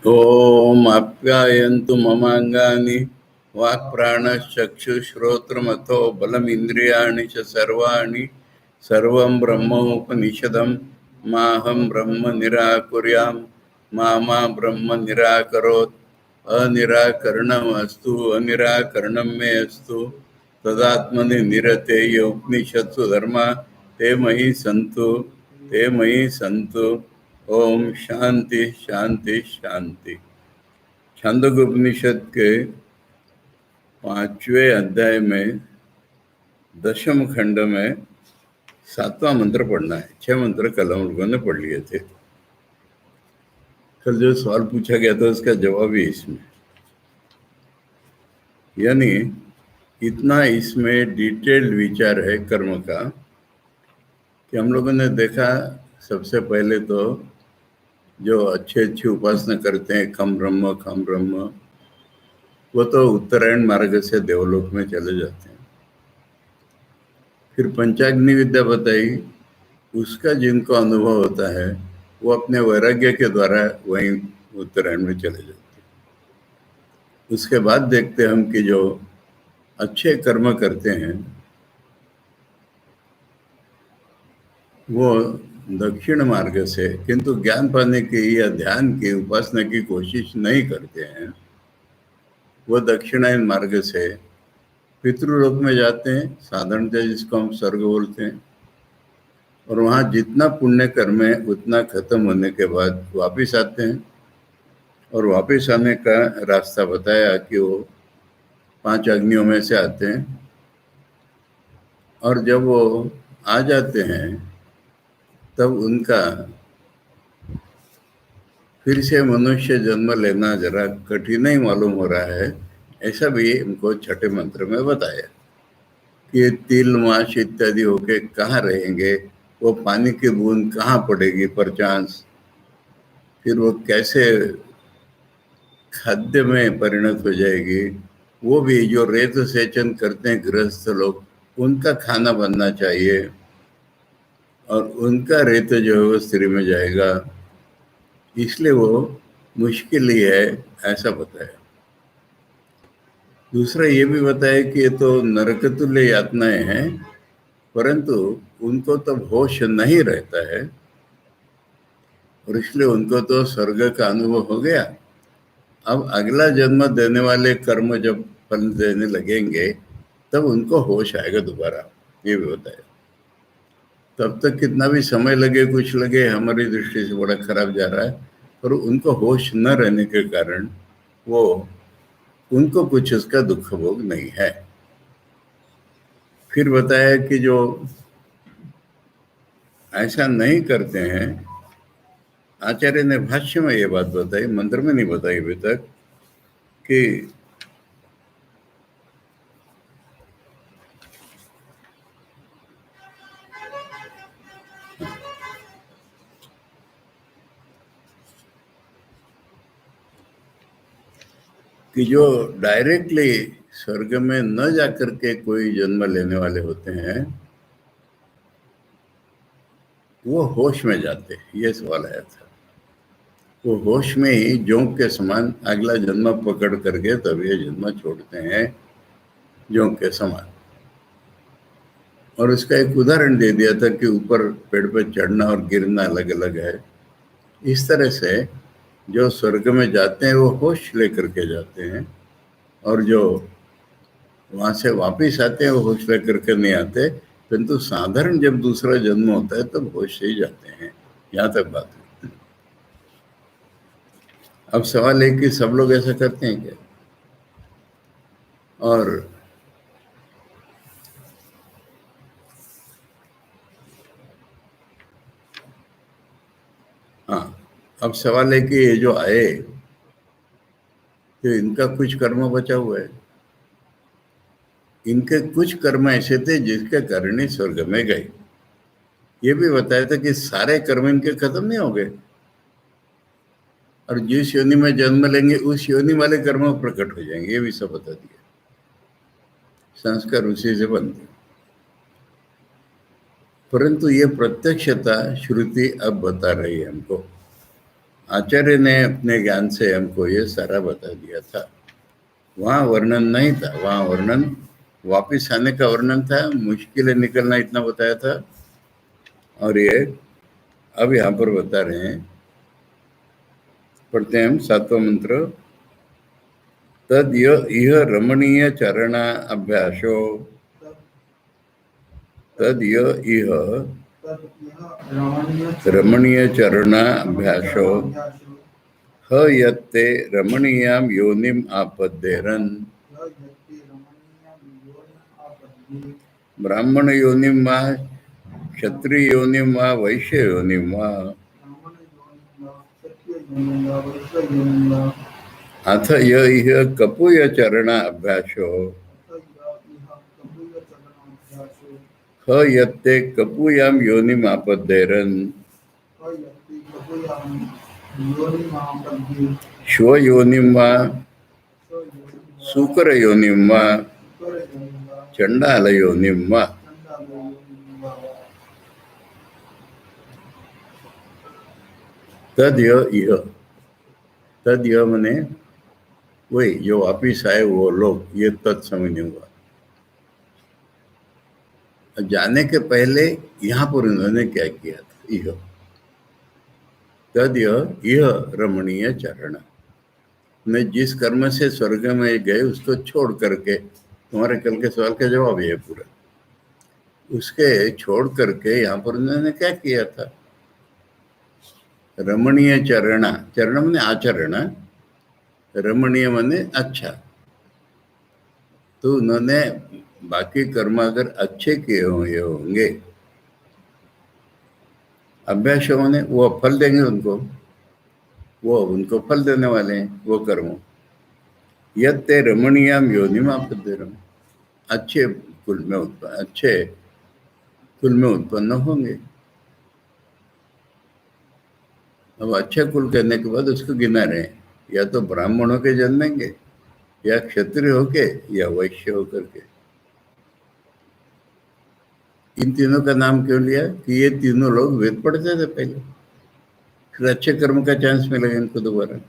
ओम आप्यायन्तु ममांगानि वाक्प्राणश्चक्षुश्रोत्रमथो बलमिन्द्रियाणि च सर्वाणि सर्वं ब्रह्मोपनिषदं माहं ब्रह्म निराकुर्यां मा ब्रह्म निराकरोत् अनिराकरणमस्तु अनिराकरणं मे अस्तु तदात्मनि निरतेय उपनिषत्सु धर्मा ते मयि सन्तु। ओम शांति शांति शांति। छांदोग्य उपनिषद के 5वें अध्याय में 10वें खंड में 7वां मंत्र पढ़ना है। 6 मंत्र कल हम लोगों ने पढ़ लिए थे। कल जो सवाल पूछा गया था उसका जवाब ही इसमें, यानी इतना इसमें डिटेल्ड विचार है कर्म का कि हम लोगों ने देखा सबसे पहले तो जो अच्छी उपासना करते हैं खम ब्रह्म, वो तो उत्तरायण मार्ग से देवलोक में चले जाते हैं। फिर पंचाग्नि विद्या बताई, उसका जिनको अनुभव होता है वो अपने वैराग्य के द्वारा वहीं उत्तरायण में चले जाते हैं। उसके बाद देखते हैं हम कि जो अच्छे कर्म करते हैं वो दक्षिण मार्ग से, किंतु ज्ञान पाने की या ध्यान की उपासना की कोशिश नहीं करते हैं, वो दक्षिणायन मार्ग से पितृलोक में जाते हैं, साधारणतः जिसको हम स्वर्ग बोलते हैं। और वहाँ जितना पुण्य कर्म है उतना खत्म होने के बाद वापिस आते हैं। और वापिस आने का रास्ता बताया कि वो 5 अग्नियों में से आते हैं। और जब वो आ जाते हैं तब उनका फिर से मनुष्य जन्म लेना जरा कठिन ही मालूम हो रहा है। ऐसा भी उनको छठे मंत्र में बताया कि तिल माश इत्यादि होके कहाँ रहेंगे, वो पानी की बूंद कहाँ पड़ेगी परचांस, फिर वो कैसे खाद्य में परिणत हो जाएगी। वो भी जो रेत सेचन करते हैं गृहस्थ लोग, उनका खाना बनना चाहिए और उनका रेत जो है वो स्त्री में जाएगा, इसलिए वो मुश्किल ही है, ऐसा बताया। दूसरा ये भी बताया कि ये तो नरकतुल्य यातनाएं हैं, परंतु उनको तो होश नहीं रहता है और इसलिए उनको तो स्वर्ग का अनुभव हो गया। अब अगला जन्म देने वाले कर्म जब फल देने लगेंगे तब उनको होश आएगा दोबारा, ये भी बताया। तब तक कितना भी समय लगे, कुछ लगे, हमारी दृष्टि से बड़ा खराब जा रहा है, पर उनको होश न रहने के कारण वो उनको कुछ उसका दुख भोग नहीं है। फिर बताया कि जो ऐसा नहीं करते हैं, आचार्य ने भाष्य में ये बात बताई, मंत्र में नहीं बताई अभी तक, कि जो डायरेक्टली स्वर्ग में न जाकर के कोई जन्म लेने वाले होते हैं वो होश में जाते हैं। ये सवाल आया था। वो होश में ही जोंक के समान अगला जन्म पकड़ करके तब ये जन्म छोड़ते हैं, जोंक के समान। और उसका एक उदाहरण दे दिया था कि ऊपर पेड़ पे चढ़ना और गिरना अलग अलग है। इस तरह से जो स्वर्ग में जाते हैं वो होश लेकर के जाते हैं, और जो वहाँ से वापिस आते हैं वो होश लेकर के नहीं आते, किंतु साधारण जब दूसरा जन्म होता है तब होश से ही जाते हैं। यहाँ तक बात है। अब सवाल है कि सब लोग ऐसा करते हैं क्या? और हाँ, अब सवाल है कि ये जो आए तो इनका कुछ कर्म बचा हुआ है। इनके कुछ कर्म ऐसे थे जिसके कारण ही स्वर्ग में गए। ये भी बताया था कि सारे कर्म इनके खत्म नहीं हो गए, और जिस योनि में जन्म लेंगे उस योनि वाले कर्म प्रकट हो जाएंगे, ये भी सब बता दिया। संस्कार उसी से बनते। परंतु ये प्रत्यक्षता श्रुति अब बता रही है हमको आचार्य ने अपने ज्ञान से हमको ये सारा बता दिया था। वहाँ वर्णन नहीं था, वहाँ वर्णन वापिस आने का वर्णन था, मुश्किलें निकलना इतना बताया था। और ये अब यहाँ पर बता रहे हैं, पढ़ते हैं हम 7वां मंत्र। तद इह रमणीय चरण अभ्यासो, तद इह रमणीय चरण अभ्यासो ह यत्ते रमणीयां योनिम आपद्येरन् ब्राह्मण योनिम वा क्षत्रिय योनिम वा वैश्य योनिम वा अथ य इह कपूय चरण अभ्यासो ह यत्ते कपूयां योनिम आपद्येरन् श्व योनिम वा सूकर योनिम वा चंडाल योनिम वा। तद इह, तद यह मने वही जो वापिस आए वो लोग, ये तत्समय नहीं हुआ। जाने के पहले यहाँ पर उन्होंने क्या किया था? इह तद यह रमणीय चरण, ने जिस कर्म से स्वर्ग में गए उसको छोड़ करके, तुम्हारे कल के सवाल का जवाब ये पूरा, उसके छोड़ करके यहाँ पर उन्होंने क्या किया था? रमणीय चरण, चरण माने आचरण, रमणीय माने अच्छा। तो उन्होंने बाकी कर्म अगर अच्छे किए होंगे, अभ्यास होने वो फल देंगे उनको, वो उनको फल देने वाले हैं वो कर्म। यत्ते रमणीयाम योनिम आपद्येरन्, अच्छे कुल में उत्पन्न, अच्छे कुल में उत्पन्न होंगे। अब अच्छे कुल कहने के बाद उसको गिना रहे, या तो ब्राह्मण होके जन्मेंगे, या क्षत्रिय होके, या वैश्य होकर के। इन तीनों का नाम क्यों लिया? कि ये तीनों लोग वेद पढ़ते थे पहले, फिर अच्छे कर्म का चांस मिलेगा इनको दोबारा।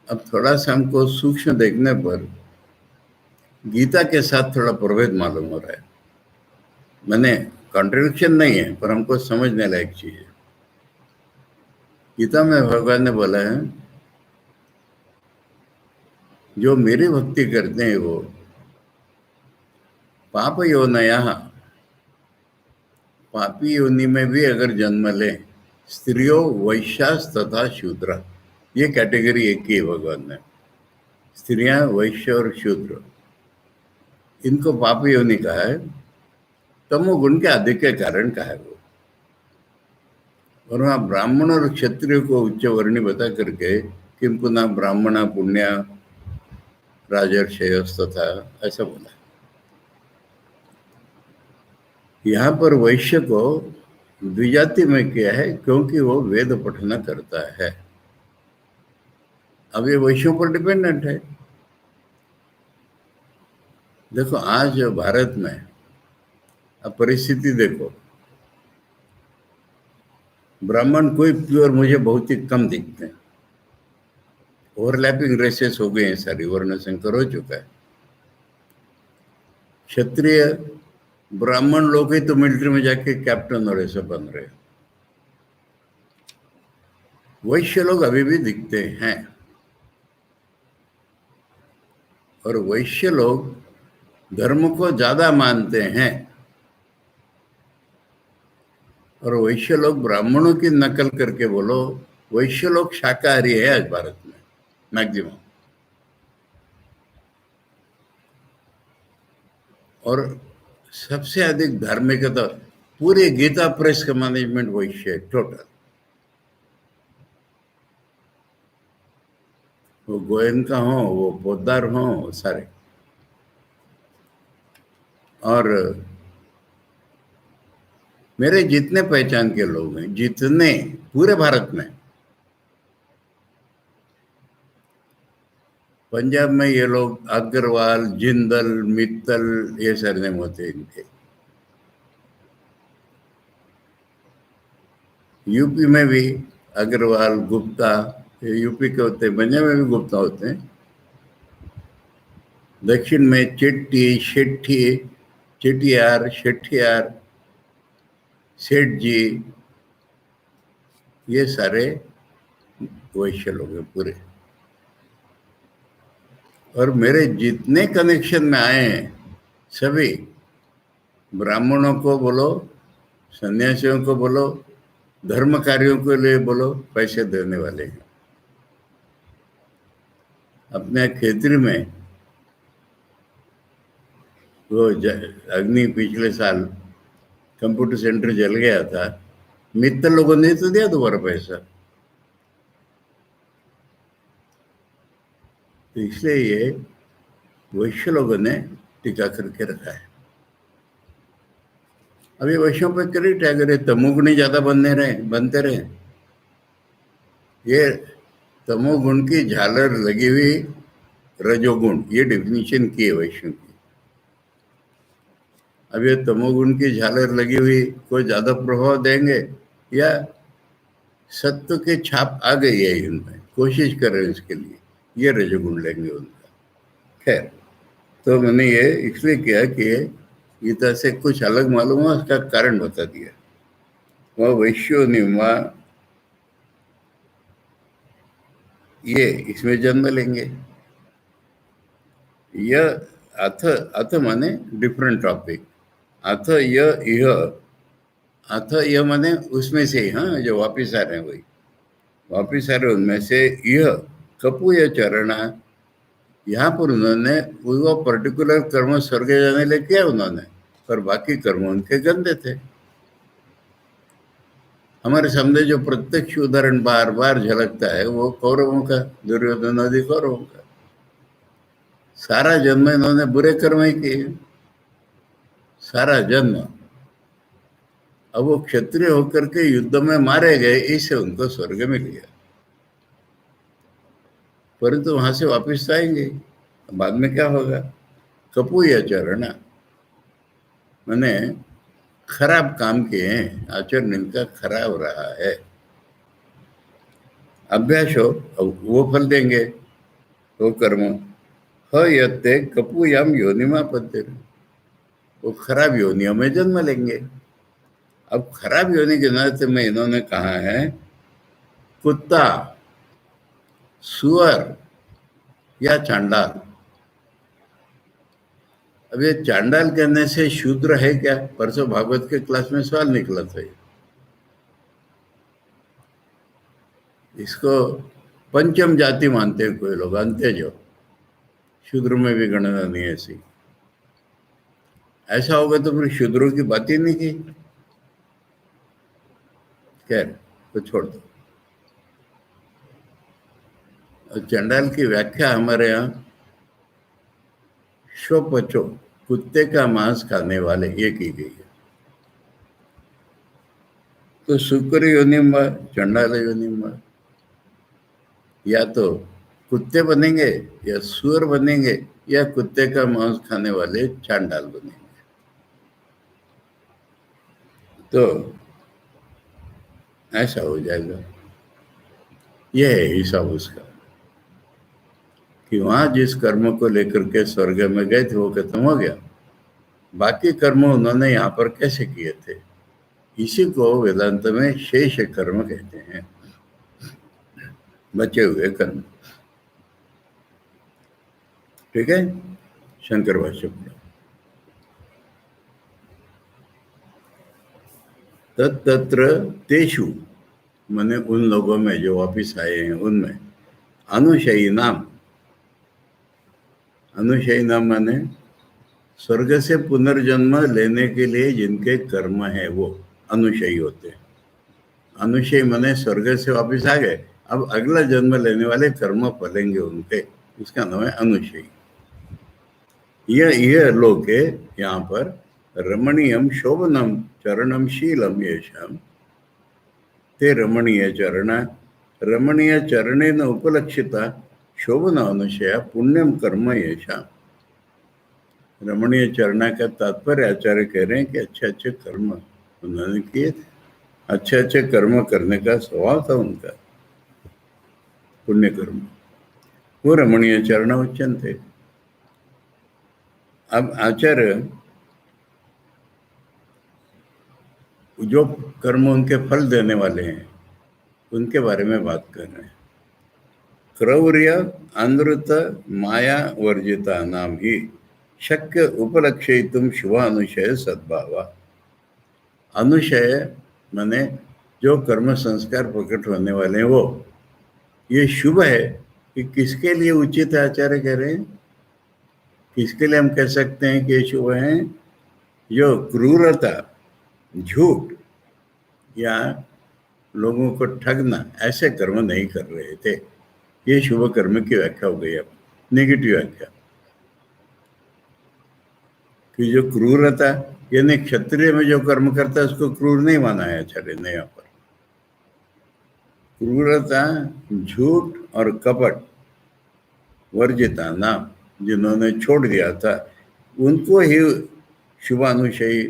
अब थोड़ा सा हमको सूक्ष्म देखने पर गीता के साथ थोड़ा प्रभेद मालूम हो रहा है। मैंने कॉन्ट्रडिक्शन नहीं है, पर हमको समझने लायक चीज है। गीता में भगवान ने बोला है, जो मेरी भक्ति करते हैं वो पाप योनया, पापी योनि में भी अगर जन्म ले, स्त्रियों वैश्यास तथा शूद्र, ये कैटेगरी एक ही है भगवान ने, स्त्रियां वैश्य और शूद्र, इनको पाप योनि कहा है। तमोगुण के अधिक के कारण कहा है वो। और वहाँ ब्राह्मण और क्षत्रिय को उच्च वर्णी बता करके किम पुनः ब्राह्मण पुण्य राजर्षयस् तथा ऐसा बोला। यहाँ पर वैश्य को द्विजाति में किया है क्योंकि वो वेद पठन करता है। अब ये वैश्यों पर डिपेंडेंट है। देखो आज भारत में अब परिस्थिति देखो, ब्राह्मण कोई प्योर मुझे बहुत ही कम दिखते हैं, ओवरलैपिंग रेसेस हो गए हैं, सारी वर्ण संकर हो चुका है। क्षत्रिय ब्राह्मण लोग ही तो मिलिट्री में जाके कैप्टन और ऐसे बन रहे हैं। वैश्य लोग अभी भी दिखते हैं, और वैश्य लोग धर्म को ज्यादा मानते हैं, और वैश्य लोग ब्राह्मणों की नकल करके बोलो, वैश्य लोग शाकाहारी है आज भारत में मैक्सिमम। और सबसे अधिक धार्मिक तो पूरे गीता प्रेस का मैनेजमेंट वैश्य है टोटल। वो गोयनका हो, वो पोद्दार हो, सारे। और मेरे जितने पहचान के लोग हैं, जितने पूरे भारत में, पंजाब में ये लोग अग्रवाल, जिंदल, मित्तल, ये सरनेम होते हैं इनके। यूपी में भी अग्रवाल, गुप्ता, ये यूपी के होते हैं, पंजाब में भी गुप्ता होते हैं। दक्षिण में चिट्टी, शेट्टी, चेटियार, शेट्टियार, सेठ जी, ये सारे वैश्य लोग हैं पूरे। और मेरे जितने कनेक्शन में आए हैं सभी ब्राह्मणों को बोलो, सन्यासियों को बोलो, धर्म कार्यों के लिए बोलो, पैसे देने वाले हैं। अपने खेतरी में वो अग्नि पिछले साल कंप्यूटर सेंटर जल गया था, मित्तर लोगों ने तो दिया दोबारा पैसा। तो इसलिए ये वैश्य लोगों ने टीका करके रखा है। अभी वैश्यों पर क्रेडिट है, अगर ये तमोगुणी ज्यादा बनते रहे, ये तमोगुण की झालर लगी हुई रजोगुण, ये डेफिनेशन की है वैश्यों की। अब ये तमोगुण की झालर लगी हुई कोई ज्यादा प्रभाव देंगे, या सत्व की छाप आ गई है इनमें, कोशिश कर रहे हैं इसके लिए, ये रजोगुण लेंगे उनका। खैर, तो मैंने ये इसलिए किया कि गीता से कुछ अलग मालूम हुआ, उसका कारण बता दिया। वह वैश्यो निमा ये इसमें जन्म लेंगे। यह अथ, अथ माने डिफरेंट टॉपिक, अथ यह अथ यह माने उसमें से ही, हाँ, जो वापिस आ रहे हैं वही वापिस आ रहे, उनमें से यह कपू या चरणा, यहाँ पर उन्होंने वो पर्टिकुलर कर्म स्वर्ग जाने ले किया उन्होंने, पर बाकी कर्म उनके गंदे थे। हमारे सामने जो प्रत्यक्ष उदाहरण बार बार झलकता है वो कौरवों का, दुर्योधन आदि कौरवों का। सारा जन्म इन्होंने बुरे कर्म ही किए, सारा जन्म। अब वो क्षत्रिय होकर के युद्ध में मारे गए, इससे उनको स्वर्ग मिल गया, परंतु वहां से वापस आएंगे, बाद में क्या होगा? कपू या चरणा मैंने खराब काम किए हैं, आचरण इनका खराब रहा है। अभ्यास हो, वो फल देंगे, वो कर्म। ह यत्ते कपूयाम योनिमा पद्य, वो खराब योनियों में जन्म लेंगे। अब खराब योनि के नाते में इन्होंने कहा है कुत्ता, सुअर या चांडाल। अब ये चांडाल कहने से शूद्र है क्या? परसों भागवत के क्लास में सवाल निकला था। इसको पंचम जाति मानते हैं कोई लोग, अंत्य जो शूद्र में भी गणना नहीं है ऐसी। ऐसा होगा तो फिर शूद्रों की बात ही नहीं की। खैर, तो छोड़ दो। चंडाल की व्याख्या हमारे यहाँ शोपचो, कुत्ते का मांस खाने वाले, ये की गई है। तो शुक्र योनिम व चंडाल योनिम, या तो कुत्ते बनेंगे या सुअर बनेंगे या कुत्ते का मांस खाने वाले चांडाल बनेंगे। तो ऐसा हो जाएगा। यह है हिसाब उसका, कि वहां जिस कर्म को लेकर के स्वर्ग में गए थे वो खत्म हो गया, बाकी कर्म उन्होंने यहाँ पर कैसे किए थे, इसी को वेदांत में शेष कर्म कहते हैं, बचे हुए कर्म। ठीक है, शंकर भाष्य पढ़ो। तत्र तेषु माने उन लोगों में जो वापिस आए हैं उनमें, अनुशयी नाम, अनुशयी नाम माने स्वर्ग से पुनर्जन्म लेने के लिए जिनके कर्म है वो अनुशयी होते हैं। अनुशयी माने स्वर्ग से वापिस आ गए, अब अगला जन्म लेने वाले कर्म फलेंगे उनके, इसका नाम है अनुशयी। यह लोग है यहाँ पर रमणीयम शोभनम चरणम शीलम येषाम, ते रमणीय चरण, रमणीय चरणेन उपलक्षिता शोभन अनुशया पुण्यम कर्म येषाम। रमणीय चरणा का तात्पर्य आचार्य कह रहे हैं कि अच्छे अच्छे कर्म उन्होंने किए थे, अच्छे अच्छे कर्म करने का स्वभाव था उनका, पुण्य कर्म। वो रमणीय चरण उच्चन थे। अब आचार्य जो कर्म उनके फल देने वाले हैं उनके बारे में बात कर रहे हैं। क्रौर्य अनृत माया वर्जिता नाम ही शक्य उपलक्षितुम शुभानुशय सद्भाव। अनुशय माने जो कर्म संस्कार प्रकट होने वाले हैं वो, ये शुभ है कि किसके लिए उचित है? आचार्य कह रहे हैं किसके लिए हम कह सकते हैं कि ये शुभ है? जो क्रूरता, झूठ या लोगों को ठगना ऐसे कर्म नहीं कर रहे थे। ये शुभ कर्म की व्याख्या हो गई। अब नेगेटिव व्याख्या कि जो क्रूरता, यानी क्षत्रिय में जो कर्म करता है उसको क्रूर नहीं माना है आचार्य ने। यहाँ पर क्रूरता, झूठ और कपट वर्जिता नाम जिन्होंने छोड़ दिया था उनको ही शुभानुशयी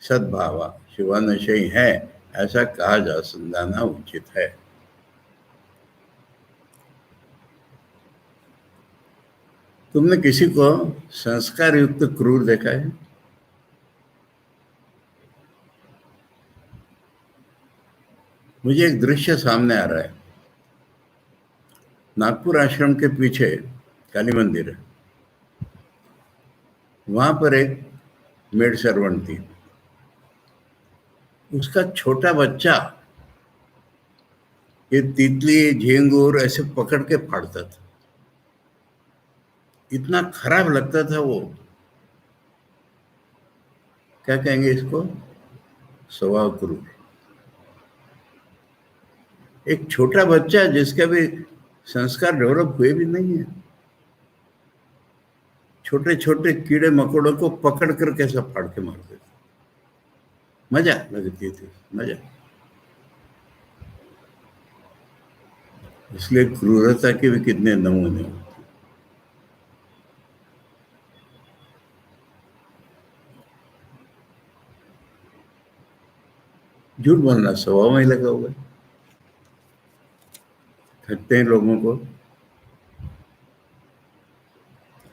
सद्भावा, शुभानुशयी है ऐसा कहा जा समझाना उचित है। तुमने किसी को संस्कार युक्त क्रूर देखा है? मुझे एक दृश्य सामने आ रहा है। नागपुर आश्रम के पीछे काली मंदिर है, वहां पर एक मेड सर्वेंट थी। उसका छोटा बच्चा ये तितली झींगुर ऐसे पकड़ के फाड़ता था। इतना खराब लगता था वो। क्या कहेंगे इसको? स्वभाव क्रूर। एक छोटा बच्चा जिसके भी संस्कार डेवलप हुए भी नहीं है, छोटे छोटे कीड़े मकोड़ों को पकड़ कर कैसा फाड़ के मार देते। मजा लगती थी, मजा। इसलिए क्रूरता के भी कितने नमूने होते। झूठ बोलना स्वभाव में ही लगा हुआ है। ठगते हैं लोगों को।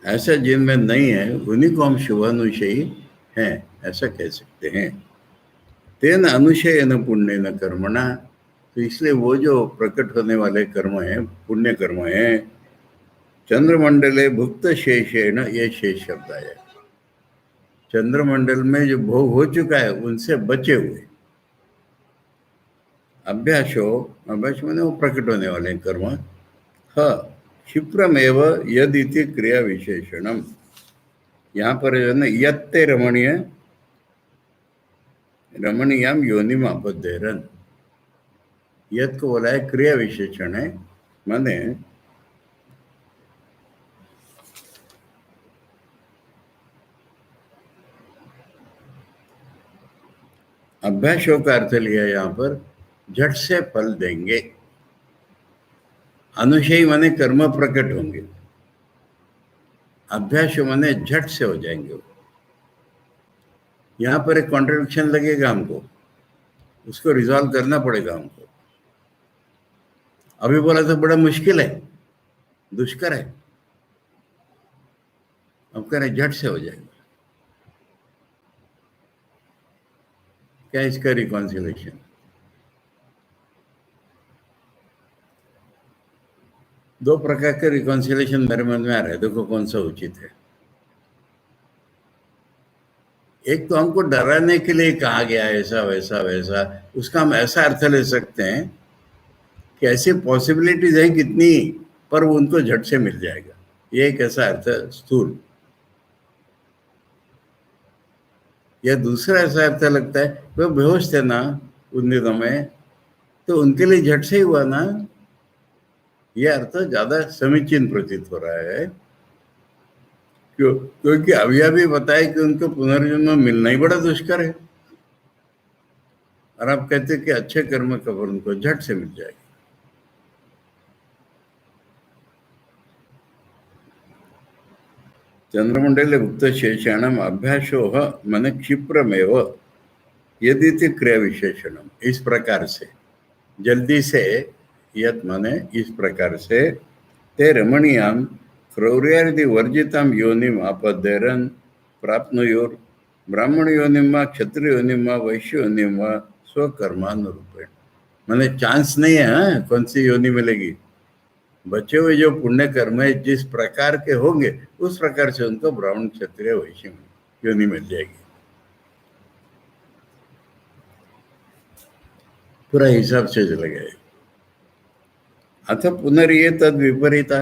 ऐसा जिनमें नहीं है उन्हीं को हम शुभानुशयी हैं ऐसा कह सकते हैं। तेन अनुशयन पुण्य न कर्मणा। तो इसलिए वो जो प्रकट होने वाले कर्म हैं, पुण्य कर्म हैं, चंद्रमंडले भुक्त शेषेण, ये शेष शब्द आया। चंद्रमंडल में जो भोग हो चुका है उनसे बचे हुए। अभ्यासो, अभ्यास मैंने वो प्रकट होने वाले कर्म। ह क्षिप्रमेव यदिति क्रिया विशेषणम। यहाँ पर जो है ना, यत्ते रमणीय रमणीयम योनिम आपद्धेरन, यत को बोला है क्रिया विशेषण है। माने अभ्यासों का अर्थ लिया यहाँ पर झट से फल देंगे। अनुशयी माने कर्म प्रकट होंगे, अभ्यास माने झट से हो जाएंगे। यहाँ पर एक कॉन्ट्रडिक्शन लगेगा हमको, उसको रिजॉल्व करना पड़ेगा हमको। अभी बोला तो बड़ा मुश्किल है, दुष्कर है, अब कह रहे झट से हो जाएगा। क्या इसका रिकॉन्सिलेशन? दो प्रकार के रिकॉन्सिलेशन मेरे मन में आ रहा है, देखो कौन सा उचित है। एक तो हमको डराने के लिए कहा गया है ऐसा वैसा वैसा, उसका हम ऐसा अर्थ ले सकते हैं कि ऐसी पॉसिबिलिटीज है कितनी, पर वो उनको झट से मिल जाएगा। ये एक ऐसा अर्थ है स्थूल। या दूसरा ऐसा अर्थ लगता है वो बेहोश थे ना उन दिनों में, तो उनके लिए झट से ही हुआ ना। यह अर्थ ज्यादा समीचीन प्रतीत हो रहा है। क्यों? क्योंकि अभी अभी बताया कि उनको पुनर्जन्म मिलना ही बड़ा दुष्कर है, और आप कहते हैं कि अच्छे कर्म का फल उनको झट से मिल जाएगा। चंद्रमंडले भुक्त शेषाणम अभ्यासो मन क्षिप्रमेव यदिति क्रिया विशेषणम, इस प्रकार से, जल्दी से, यत माने इस प्रकार से, ते रमणीयाम क्रौर्यादि वर्जिताम योनिम आपद्यरन प्राप्नुयोर ब्राह्मण योनिम वा क्षत्रिय योनिम वा वैश्य योनिम वा स्वकर्मानुरूपेण। माने चांस नहीं है, हाँ? कौन सी योनि मिलेगी? बचे हुए जो पुण्य कर्म है जिस प्रकार के होंगे उस प्रकार से उनको ब्राह्मण क्षत्रिय वैश्य योनि मिल जाएगी। पूरा हिसाब से चला गया। अथ पुनर्ये तद विपरीता,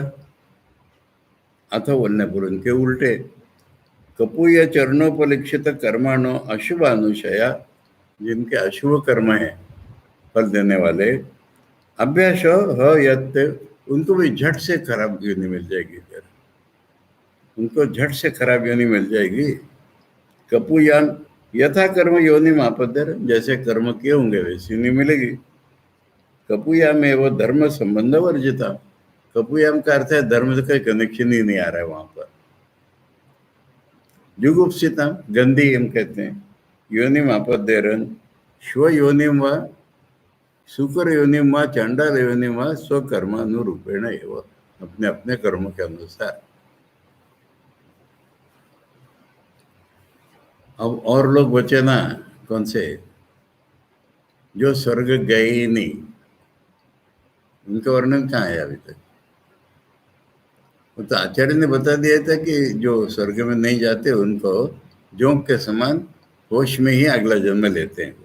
अथ बोलने के उल्टे, कपूय चरणोपलिक्षित कर्माणो अशुभ अनुशया, जिनके अशुभ कर्म है फल देने वाले, अभ्यास ह यत्, उनको भी झट से खराब योनि मिल जाएगी। फिर उनको झट से खराब योनि मिल जाएगी। कपूयान यथा कर्म योनि मापदर, जैसे कर्म किए होंगे वैसी योनि मिलेगी। कपूया में वो धर्म संबंध वर्जिता, कपूयाम का अर्थ है धर्म से कोई कनेक्शन ही नहीं आ रहा है वहां पर। जुगुप्सिता, गंदी हम कहते हैं। योनिम आपद्यरन श्व योनिम व शुक्र योनिम व चांडाल योनिम व स्वकर्मानुरूपेण एवं, अपने अपने कर्म के अनुसार। अब और लोग बचे ना, कौन से? जो स्वर्ग गए ही नहीं, उनका वर्णन कहाँ है अभी तक? तो आचार्य ने बता दिया था कि जो स्वर्ग में नहीं जाते उनको जोंक के समान होश में ही अगला जन्म लेते हैं,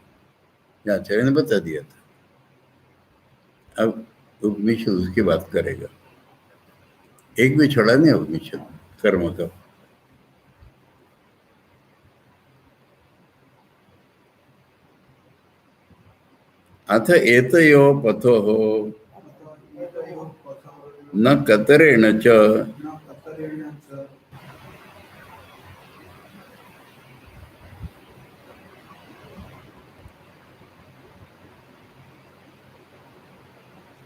ये आचार्य ने बता दिया था। अब उपनिषद उसकी बात करेगा, एक भी छोड़ा नहीं उपनिषद कर्म का। अथ एतयो पथो न कतरेण च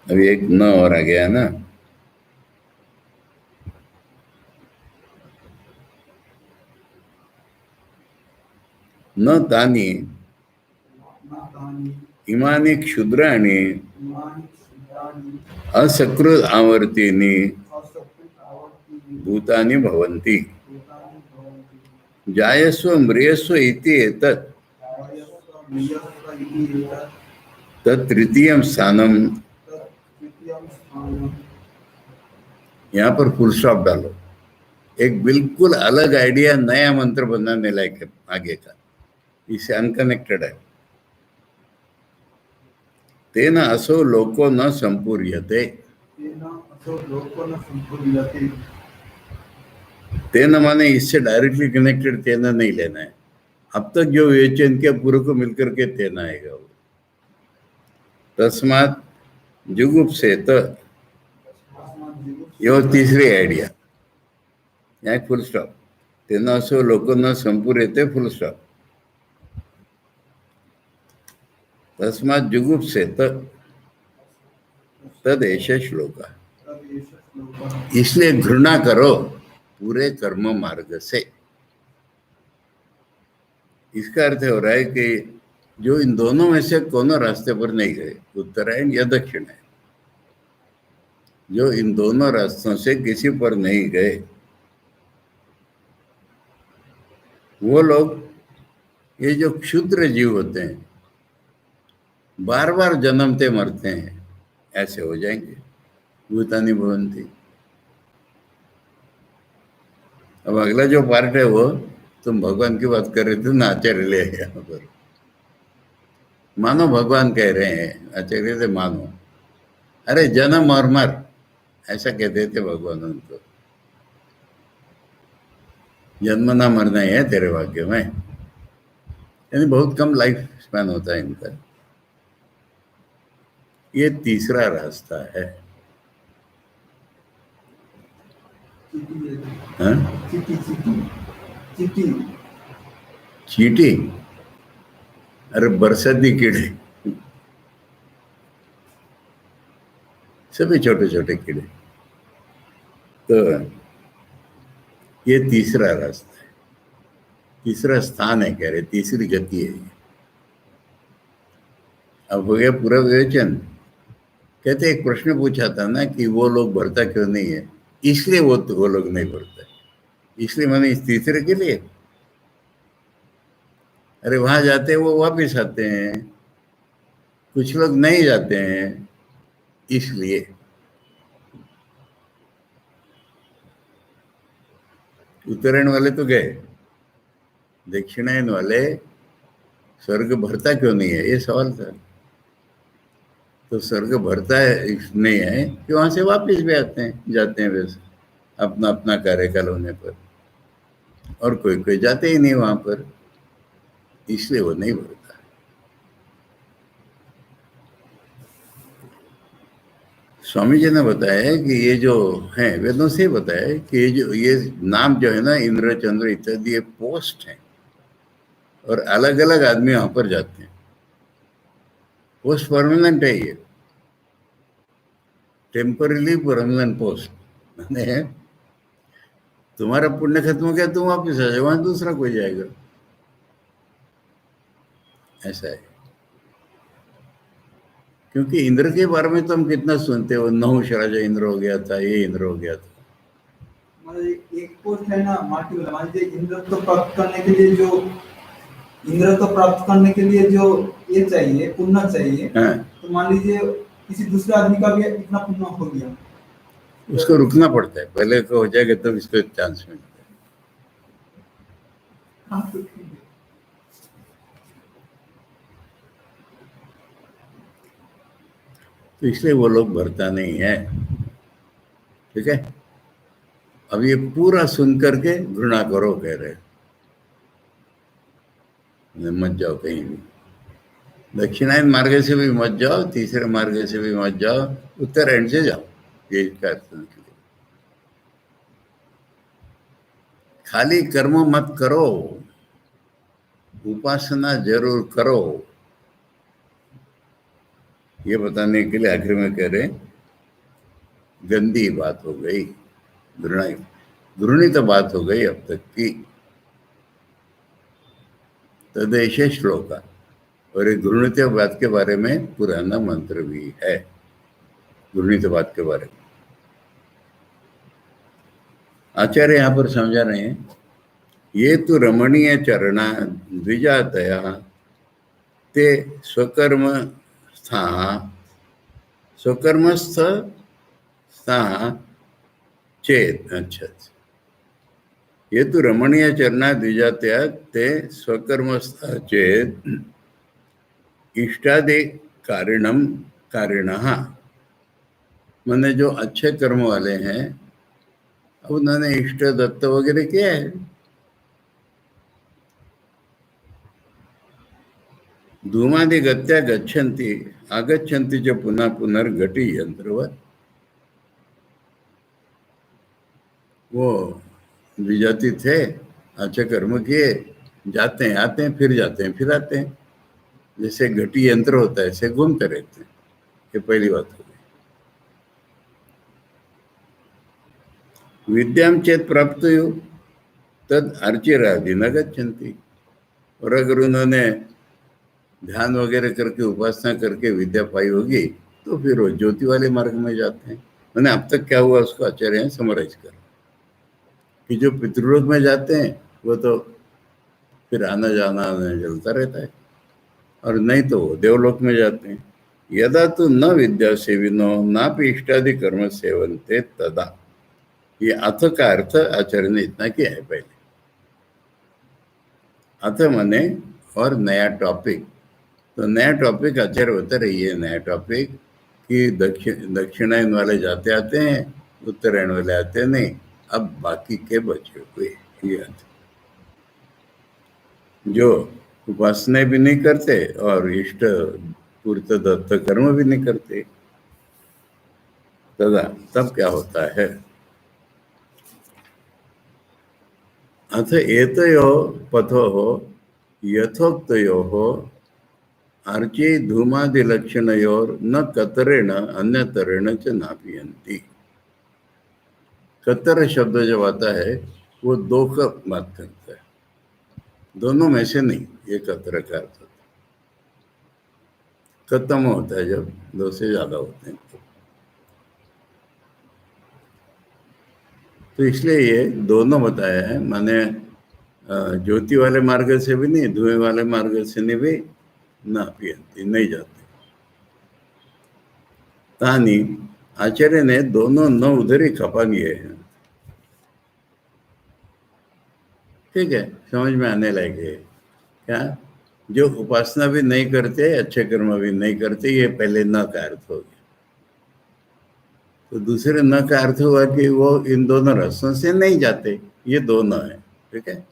अभी एक न और आ गया ना, न तानी इमानि क्षुद्राणि असकृत आवर्तीनि भूतानि भवन्ति जायस्व म्रियस्व इति एतत् तृतीयम स्थानम। यहाँ पर फुल स्टॉप डालो, एक बिल्कुल अलग आइडिया, नया मंत्र बनाने लायक है आगे का, इससे अनकनेक्टेड है। तेन असो लोको न संपूर्यते, तेन माने इससे डायरेक्टली कनेक्टेड तेना नहीं लेना है। अब तक जो विवेचन के पूर्व को मिलकर के तेना आएगा वो। तस्मात जुगुप्सेत, ये तीसरी आइडिया, यहाँ फुल स्टॉप। तेना असो लोको न संपूर्यते, फुल स्टॉप। तस्मात जुगुप्सेत तद एष श्लोक, इसलिए घृणा करो पूरे कर्म मार्ग से। इसका अर्थ हो रहा है कि जो इन दोनों में से कोनो रास्ते पर नहीं गए, उत्तरायण या दक्षिणायन, जो इन दोनों रास्तों से किसी पर नहीं गए, वो लोग, ये जो क्षुद्र जीव होते हैं, बार बार जन्मते मरते हैं, ऐसे हो जाएंगे। भूतानि भवन्ति। अब अगला जो पार्ट है वो, तुम भगवान की बात कर रहे थे ना, आचार्य ले यहाँ पर मानो भगवान कह रहे हैं, आचार्य से मानो, अरे जन्म और मर, ऐसा कहते थे भगवान उनको। जन्मना मरना ही है तेरे भाग्य में, यानी बहुत कम लाइफ स्पैन होता है इनका। ये तीसरा रास्ता है। चीटी, अरे बरसाती कीड़े, सभी छोटे छोटे कीड़े। तो ये तीसरा रास्ता है, तीसरा स्थान है, कह रहे तीसरी गति है ये। अब हो गया पूरा विवेचन। कहते एक प्रश्न पूछा था ना कि वो लोग भरता क्यों नहीं है, इसलिए वो लोग नहीं भरता, इसलिए मैंने इस तीसरे के लिए। अरे वहां जाते हैं वो वापिस आते हैं, कुछ लोग नहीं जाते हैं, इसलिए। उत्तरायण वाले तो गए, दक्षिणायन वाले स्वर्ग भरता क्यों नहीं है, ये सवाल था। तो स्वर्ग भरता है नहीं है कि वहां से वापस भी आते हैं, जाते हैं वैसे अपना अपना कार्यकाल होने पर, और कोई कोई जाते ही नहीं वहां पर, इसलिए वो नहीं भरता। स्वामी जी ने बताया कि ये जो है, वेदों से बताया कि ये नाम जो है ना, इंद्र चंद्र इत्यादि, ये पोस्ट है, और अलग अलग आदमी वहां पर जाते हैं। पोस्ट परमानेंट है ये, टेम्पररी परमानेंट पोस्ट। मैंने तुम्हारा पुण्य खत्म हो गया, तुम वापिस आ जाओ, वहां दूसरा कोई जाएगा, ऐसा है। क्योंकि इंद्र के बारे में तो हम कितना सुनते हो, नहुष राजा इंद्र हो गया था, ये इंद्र हो गया था। मतलब एक पोस्ट है ना माटी वाला, मान लीजिए इंद्र तो प्राप्त करने के लिए जो, इंद्र तो प्राप्त करने के लिए जो ये चाहिए, पुण्य चाहिए, हाँ, तो मान लीजिए किसी दूसरे आदमी का भी इतना पुण्य हो गया, उसको रुकना पड़ता है, पहले को हो जाएगा तब इसको चांस मिलता है। हाँ तो ठीक है। तो इसलिए वो लोग भरता नहीं है, ठीक है। अब ये पूरा सुन करके घृणा करो, कह रहे मत जाओ कहीं भी, दक्षिणायन मार्ग से भी मत जाओ, तीसरे मार्ग से भी मत जाओ, उत्तरायण से जाओ, ये इसका अर्थ निकले। खाली कर्म मत करो, उपासना जरूर करो, ये बताने के लिए आखिर में कह रहे गंदी बात हो गई, घृणित बात हो गई अब तक की। तदेश श्लोका, और एक घृणित बात के बारे में पुराना मंत्र भी है, घृणित बात के बारे में आचार्य यहाँ पर समझा रहे हैं। ये तो रमणीय चरणा द्विजातया ते स्वकर्म स्था, स्वकर्मस्थ स्था चेत। अच्छा, ये तो रमणीय चरणा द्विजातया ते स्वकर्मस्थ चेत इष्टादि कारिणः, मैंने जो अच्छे कर्म वाले हैं, अब उन्होंने इष्ट दत्त वगैरह किया है, धूमादि गत्या गच्छन्ति आगच्छन्ति च पुनः पुनर्घटी यंत्रवत। वो विजाति थे, अच्छे कर्म किए, जाते हैं आते हैं, फिर जाते हैं फिर आते हैं, जैसे घटी यंत्र होता है ऐसे घूमते रहते हैं। ये पहली बात हो गई। विद्याम चेत प्राप्त हो तद अर्चिरादि न गच्छन्ति, और अगर उन्होंने ध्यान वगैरह करके उपासना करके विद्या पाई होगी तो फिर वो ज्योति वाले मार्ग में जाते हैं। मैंने अब तक क्या हुआ उसको आचार्य समराइज कर कि जो पितृलोक में जाते हैं वो तो फिर आना जाना चलता रहता है, और नहीं तो वो देवलोक में जाते हैं। यदा तो न विद्या सेविनो नापि इष्टादि कर्म सेवन्ते तदा, ये अथ का अर्थ आचार्य ने इतना किया है पहले। अथ माने और नया टॉपिक, तो नया टॉपिक आचार्य होता रही है, नया टॉपिक कि दक्षिणायन वाले जाते आते हैं, उत्तरायण वाले आते नहीं, अब बाकी के बचे हुए ये आते जो उपासना भी नहीं करते और इष्ट पूर्त दत्त कर्म भी नहीं करते, तदा तब क्या होता है। अथ एतयो पथो यथोक्तयो अर्चे धूमादिलक्षणयोर न कतरेण अन्यतरेण च नापीयन्ति। कतर शब्द जब आता है वो दो का बात करता है, दोनों में से नहीं, ये कतर का अर्थ होता है। खत्म होता है जब दो से ज्यादा होते हैं। तो इसलिए ये दोनों बताया है, माने ज्योति वाले मार्ग से भी नहीं, धुएं वाले मार्ग से नहीं भी ना पियंती, नहीं जाते। तानी आचार्य ने दोनों न उधर ही खपा लिए हैं। ठीक है, समझ में आने लगे क्या? जो उपासना भी नहीं करते, अच्छे कर्म भी नहीं करते, ये पहले न का अर्थ हो गया। तो दूसरे न का अर्थ हुआ कि वो इन दोनों रस्तों से नहीं जाते, ये दोनों है। ठीक है,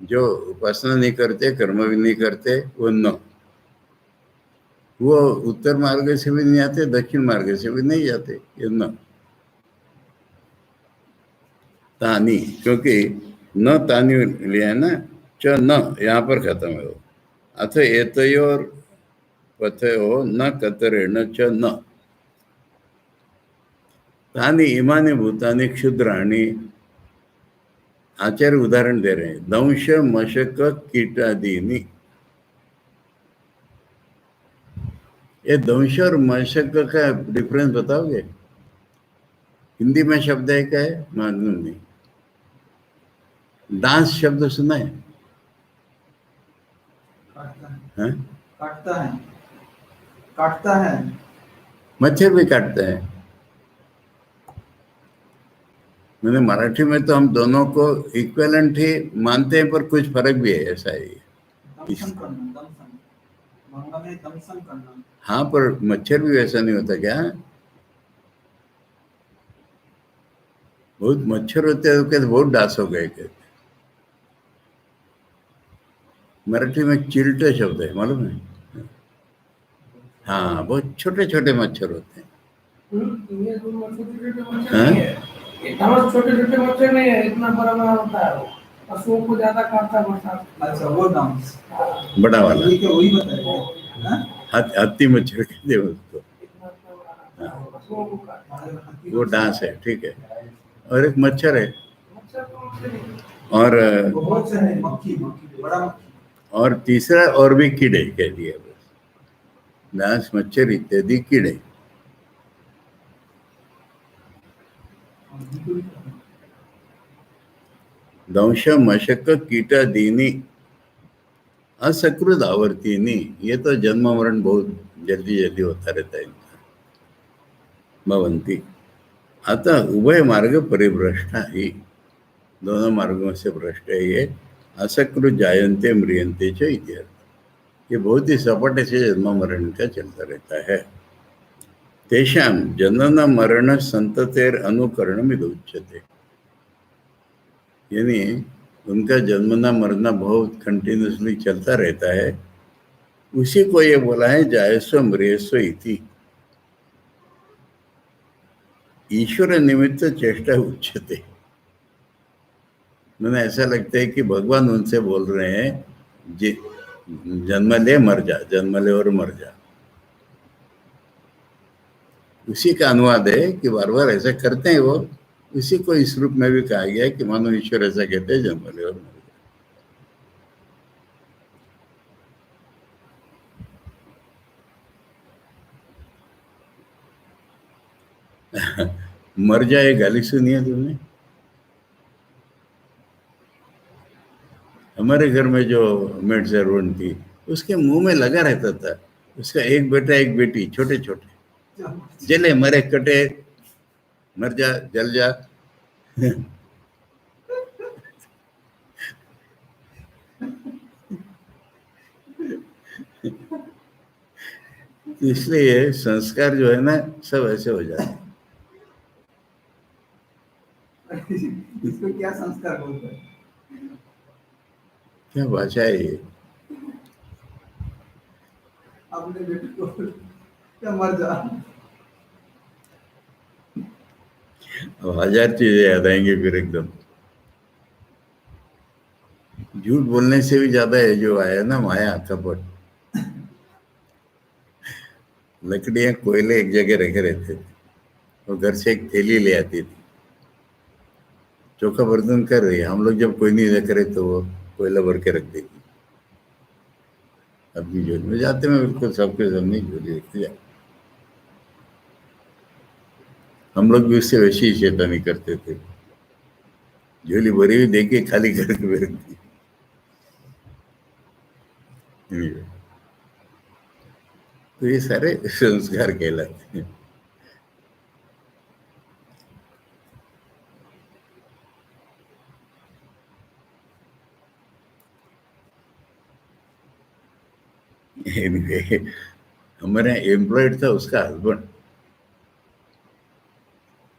जो उपासना नहीं करते, कर्म भी नहीं करते, वो न, वो उत्तर मार्ग से भी नहीं आते, दक्षिण मार्ग से भी नहीं जाते, ये न। तानी, क्योंकि न तानी लिया है ना, च न यहाँ पर खत्म है वो। अथ एतयोर पथयो न कतरेण च न। तानी इमानी भूतानि क्षुद्राणि, आचार्य उदाहरण दे रहे हैं, दंश मशक कीटादीनि। ये दंश और मशक का डिफरेंस बताओगे? हिंदी में शब्द है क्या है, मालूम नहीं। डांस शब्द सुना है? काटता है, हाँ? काटता है, काटता है। मच्छर भी काटते हैं। मैंने मराठी में तो हम दोनों को इक्विवेलेंट ही मानते हैं, पर कुछ फर्क भी है, ऐसा ही है। दंशन करना, दंशन, गंगा में दंशन करना। हाँ, पर मच्छर भी वैसा नहीं होता क्या? बहुत मच्छर होते हैं तो कहते बहुत डांस हो गए कहते। मराठी में चिलटे शब्द है, मालूम है? हाँ, बहुत छोटे छोटे मच्छर होते हैं। ये तो छोटे-छोटे मच्छर हाँ? नहीं है। एकदम छोटे-छोटे मच्छर नहीं है, इतना बड़ा-बड़ा होता है वो। पशुओं को ज्यादा काटता है बरसात। अच्छा, वो डांस, बड़ा वाला ये क्या वही बताया? हाँ? हाथी मच्छर कहते हैं उसको। इतना बड़ा रहता है वो, पशुओं को काटता है। वो डांस है, ठीक है। और एक मच्छर है, मच्छर तो मच्छर ही है। और बहुत से हैं, मक्खी, मक्खी, बड़ा मक्खी। और तीसरा और भी कीड़े कह दिए बस। डांस, मच्छर इत्यादि कीड़े। दंश मशक कीटादीनि असकृत आवर्तीनि, ये तो जन्म मरण बहुत जल्दी जल्दी होता रहता है इनका। भवंती अतः उभय मार्ग परिभ्रष्टा ही, दोनों मार्गों से भ्रष्ट है ये। असकृत जायन्ते म्रियन्ते च इत्यर्थ, ये बहुत ही सपाटे से जन्म मरण का चलता रहता है। तेषां जनन मरण संततेर अनुकरण उच्यते, यानी उनका जन्मना मरना बहुत कंटिन्यूसली चलता रहता है, उसी को ये बोला है जायस्व म्रियस्व इति। ईश्वर निमित्त चेष्टा उच्यते। मैंने ऐसा लगता है कि भगवान उनसे बोल रहे हैं, जी जन्म ले मर जा, जन्म ले और मर जा। उसी का अनुवाद है कि बार बार ऐसा करते हैं वो, उसी को इस रूप में भी कहा गया है कि मानो ईश्वर ऐसा कहते हैं, जन्म ले और मर जा। मर जाए गाली सुनी है तुमने? हमारे घर में जो मेड सर्वेंट थी, उसके मुंह में लगा रहता था, उसका एक बेटा एक बेटी, छोटे छोटे, जले मरे कटे, मर जा, जल जा। इसलिए संस्कार जो है ना, सब ऐसे हो जाते हैं। इसको क्या संस्कार बोलते हैं? क्या भाषा है ये? अपने बेटे को क्या मर जा। अब हजार चीजें याद आएंगी फिर एकदम। झूठ बोलने से भी ज्यादा है जो आया ना, माया, कपट। लकड़ियां, कोयले एक जगह रखे रहते थे, वो घर से एक थैली ले आती थी, चोखा बर्तन कर रही है, हम लोग जब कोई नहीं देख रहे तो वो कोयला भर के रख देती। अपनी झोली में जाते में बिल्कुल सबके सामने झोली रखते जाए। हम लोग भी उससे वैसी ही शैतानी करते थे, झोली भरी हुई देके खाली करके रख दी। तो ये सारे संस्कार कहलाते हैं। Anyway, हमारे एम्प्लॉयड था उसका हस्बैंड,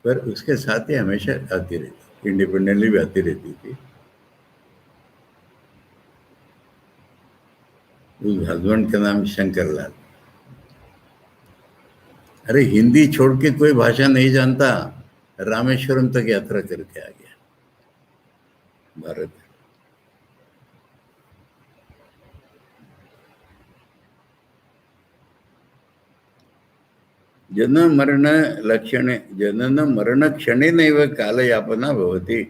पर उसके साथ ही हमेशा आती रहती, इंडिपेंडेंटली भी आती रहती थी। उस हस्बैंड का नाम शंकर लाल। अरे हिंदी छोड़ के कोई भाषा नहीं जानता, रामेश्वरम तक यात्रा करके आ गया भारत। जनन मरण क्षणेनैव कालयापना भवति,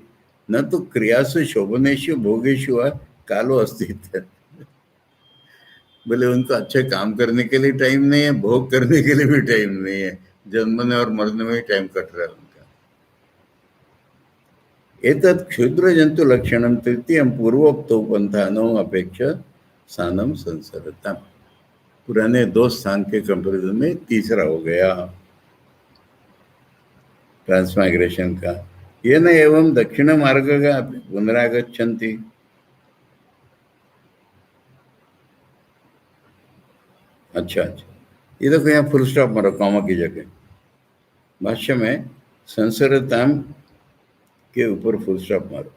न तो क्रियासु शोभनेषु भोगेषु वा कालो अस्ति। बोले उनको अच्छे काम करने के लिए टाइम नहीं है, भोग करने के लिए भी टाइम नहीं है, जन्मने और मरने में ही टाइम कट रहा है उनका। एतत् क्षुद्र जंतु लक्षणम तृतीयम पूर्वोक्तो पंथानो अपेक्षा स्थानम संसरता। पुराने 2 स्थान के कंपेरिजन में तीसरा हो गया ट्रांसमाइग्रेशन का। ये न एवं दक्षिण मार्ग का पुनरागच्छन्ति। अच्छा, ये देखो यहाँ फुल स्टॉप मारो कॉमा की जगह, भाष्य में संसरताम के ऊपर फुल स्टॉप मारो।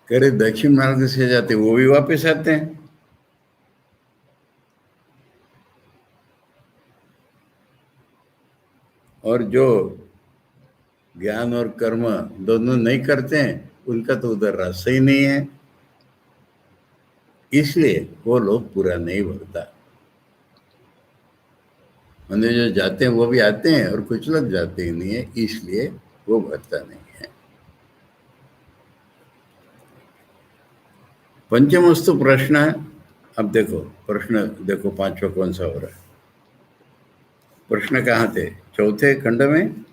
करे दक्षिण मार्ग से जाते वो भी वापस आते हैं, और जो ज्ञान और कर्म दोनों नहीं करते हैं उनका तो उधर रास्ता ही नहीं है, इसलिए वो लोग पूरा नहीं भरता। मतलब जो जाते हैं वो भी आते हैं और कुछ लोग जाते ही नहीं है, इसलिए वो भरता नहीं है। पंचमस्तु प्रश्न। अब देखो प्रश्न, देखो 5वां कौन सा हो रहा है। प्रश्न कहाँ थे? चौथे खंड में।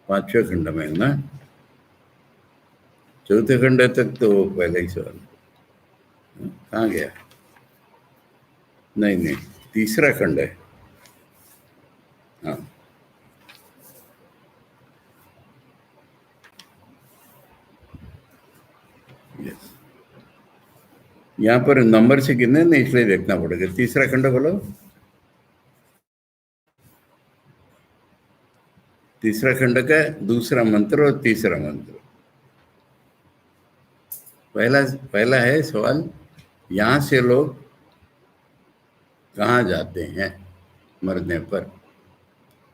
पांचवें खंड में है ना, चौथे खंड तक तो पहले ही सवाल। कहाँ गया? नहीं, तीसरा खंड है। हाँ, यस, यहाँ पर नंबर से गिनने नहीं, इसलिए देखना पड़ेगा। तीसरा खंड बोलो। तीसरा खंड का दूसरा मंत्र और तीसरा मंत्र। पहला है सवाल, यहाँ से लोग कहाँ जाते हैं मरने पर,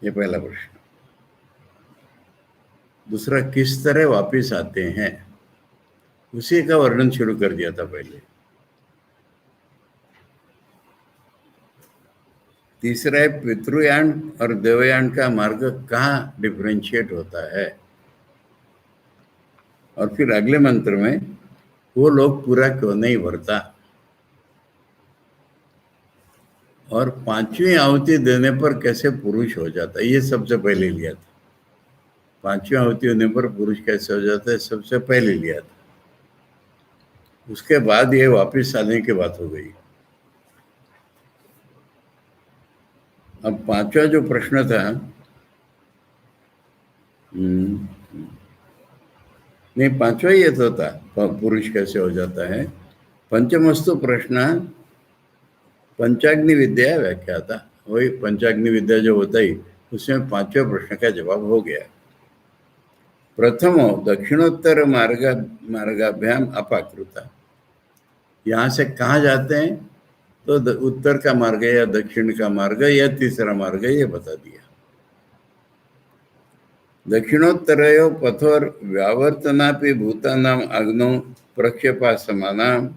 ये पहला प्रश्न। दूसरा, किस तरह वापस आते हैं, उसी का वर्णन शुरू कर दिया था पहले। तीसरा है, पितृयान और देवयान का मार्ग कहाँ डिफरेंशिएट होता है, और फिर अगले मंत्र में वो लोग पूरा क्यों नहीं भरता, और 5वीं आहुति देने पर कैसे पुरुष हो जाता है, ये सबसे पहले लिया था। 5वीं आहुति होने पर पुरुष कैसे हो जाता है, सबसे पहले लिया था। उसके बाद ये वापस आने की बात हो गई। अब 5वां जो प्रश्न था, नहीं 5वां ये तो था, पुरुष कैसे हो जाता है। पंचमस्तु प्रश्न पंचाग्नि विद्या व्याख्या था, वही पंचाग्नि विद्या जो होता ही उसमें 5वें प्रश्न का जवाब हो गया। प्रथमो दक्षिणोत्तर मार्गाभ्याम अपाकृता। यहाँ से कहाँ जाते हैं, तो उत्तर का मार्ग या दक्षिण का मार्ग या तीसरा मार्ग, ये बता दिया। दक्षिणोत्तरयो पथोर व्यावर्तनापि भूतानाम अग्नौ प्रक्षेपा समानाम।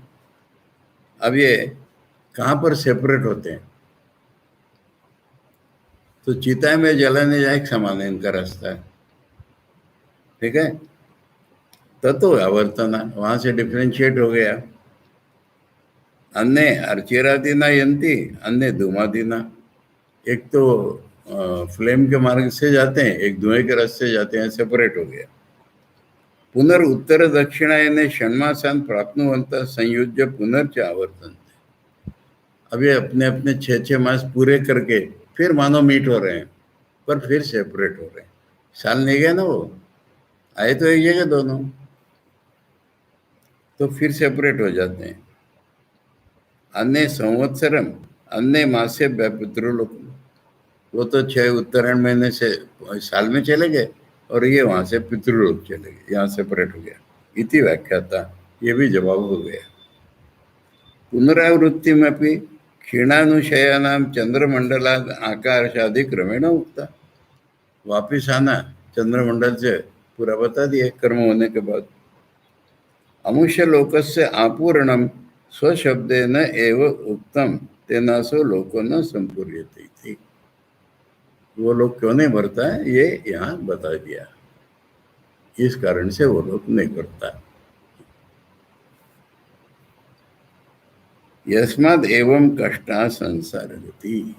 अब ये कहाँ पर सेपरेट होते हैं? तो चिता में जलाने जाए समान है इनका रास्ता, ठीक है। तत्व आवर्तन वहां से डिफ्रेंशिएट हो गया। अन्य अर्चिरादिना यंती, अन्य धूमादिना। एक तो फ्लेम के मार्ग से जाते हैं, एक धुएं के रास्ते से जाते हैं, सेपरेट हो गया। पुनर्उत्तर दक्षिणायने षण्मासान प्राप्नुवंत संयुज्य पुनर्च आवर्तन। अभी अपने अपने 6-6 मास पूरे करके फिर मानो मीट हो रहे हैं, पर फिर सेपरेट हो रहे हैं। साल नहीं गया ना, वो आए तो एक जगह दोनों, तो फिर सेपरेट हो जाते हैं। अन्य संवत्सरम अन्य मासे पितृलोक, वो तो 6 उत्तरायण महीने से साल में चले गए, और ये वहां से पितृलोक चले गए, यहाँ सेपरेट हो गया। इति व्याख्याता, ये भी जवाब हो गया। पुनरावृत्ति में भी क्षीणानुशयानाम चंद्रमंडलाद आकाशादि क्रमेण उक्ता। वापिस आना चंद्रमंडल से पूरा बता दिए कर्म होने के बाद। अमुष्य लोकस्य आपूर्णम स्वशब्देन एव उक्तम तेना सो लोको न संपूर्यते थी। वो लोग क्यों नहीं भरता है, ये यहाँ बता दिया, इस कारण से वो लोग नहीं करता। यस्माद एवं कष्टा संसार गति,